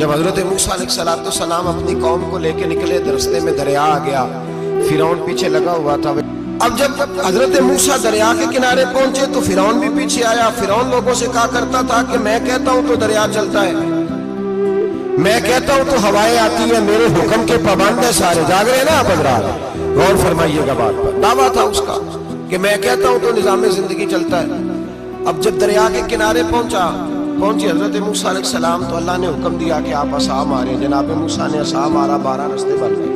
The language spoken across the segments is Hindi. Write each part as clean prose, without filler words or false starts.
जब हजरत मूसा अलैहिस्सलाम अपनी कौम को लेके निकले, रास्ते में दरिया आ गया, फिरौन पीछे लगा हुआ था। अब जब हजरत मूसा दरिया के किनारे पहुंचे तो फिरौन भी पीछे आया। फिरौन लोगों से कहा करता था कि मैं कहता हूं तो दरिया चलता है, मैं कहता हूं तो हवाएं आती है, मेरे हुक्म के पाबंद है सारे। जाग रहे ना आप हजरात, गौर फरमाइएगा बात पर। दावा था उसका कि मैं कहता हूं तो निजाम जिंदगी चलता है। अब जब दरिया के किनारे पहुंची हजरत मूसा अलैहिस्सलाम तो अल्लाह ने हुक्म दिया कि आप असा मारे। जनाब मूसा ने असा मारा, 12 रास्ते बन गए।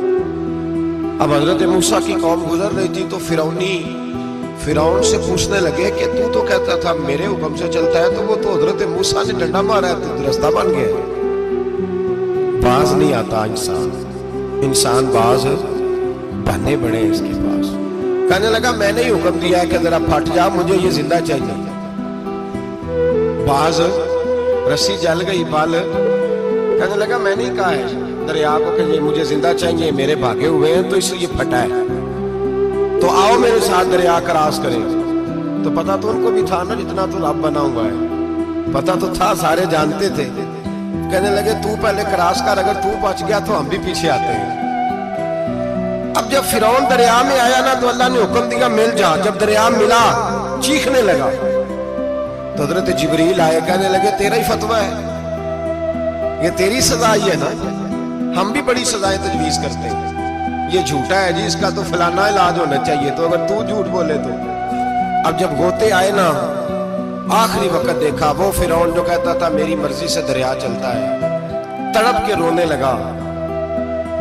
अब हजरत मूसा की कौम गुजर रही थी तो फिरौन से पूछने लगे कि तू तो कहता था मेरे हुक्म से चलता है, तो वो तो हजरत मूसा ने डंडा मारा है तो रास्ता बन गया। बाज नहीं आता इंसान बाज बने बड़े इसके पास। कहने लगा मैंने ही हुक्म दिया है कि जरा फट जा, मुझे ये जिंदा चाहिए। बाज रस्सी जल गई, बाल कहने लगा मैंने ही कहा है दरिया को कि ये मुझे जिंदा चाहिए, मेरे भागे हुए हैं तो इसलिए फटा है, तो आओ मेरे साथ दरिया क्रॉस करें। तो पता तो उनको भी था ना, जितना तो रब बना हुआ है, पता तो था, सारे जानते थे। कहने लगे तू पहले क्रॉस कर, अगर तू बच गया तो हम भी पीछे आते हैं। अब जब फिरौन दरिया में आया ना तो अल्लाह ने हुक्म दिया मिल जा। जब दरिया मिला चीखने लगा तो हजरत जिब्रील आए, कहने लगे तेरा ही फतवा है, ये तेरी सजा ही है ना, हम भी बड़ी सजाएं तजवीज करते हैं। ये झूठा है जी, इसका तो फलाना इलाज होना चाहिए, तो अगर तू झूठ बोले तो। अब जब गोते आए ना, आखिरी वक्त देखा वो फिरौन जो कहता था मेरी मर्जी से दरिया चलता है, तड़प के रोने लगा।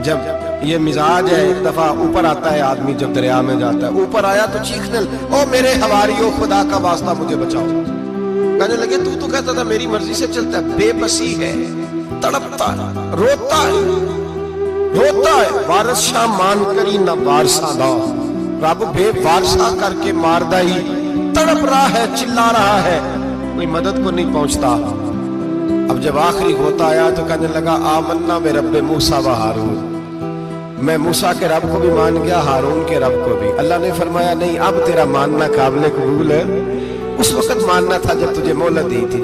जब ये मिजाज है, एक दफा ऊपर आता है आदमी जब दरिया में जाता है, ऊपर आया तो चीखने, ओ मेरे हवारियों खुदा का वास्ता मुझे बचाओ। कहने लगे तू तो कहता था मेरी मर्जी से चलता है। बेबसी है, तड़पता है, रोता है, वारस शाह मान करी न वारसा दा, रब बेवारसा करके मारदा ही, तड़प रहा है, चिल्ला रहा है, कोई मदद को नहीं पहुंचता। अब जब आखिरी होता आया तो कहने लगा आमन्ना में रब्बे मूसा व हारून, मैं मूसा के रब को भी मान गया, हारून के रब को भी। अल्लाह ने फरमाया नहीं, अब तेरा मानना काबिल कबूल है, उस वक्त मानना था जब तुझे मोहलत दी थी।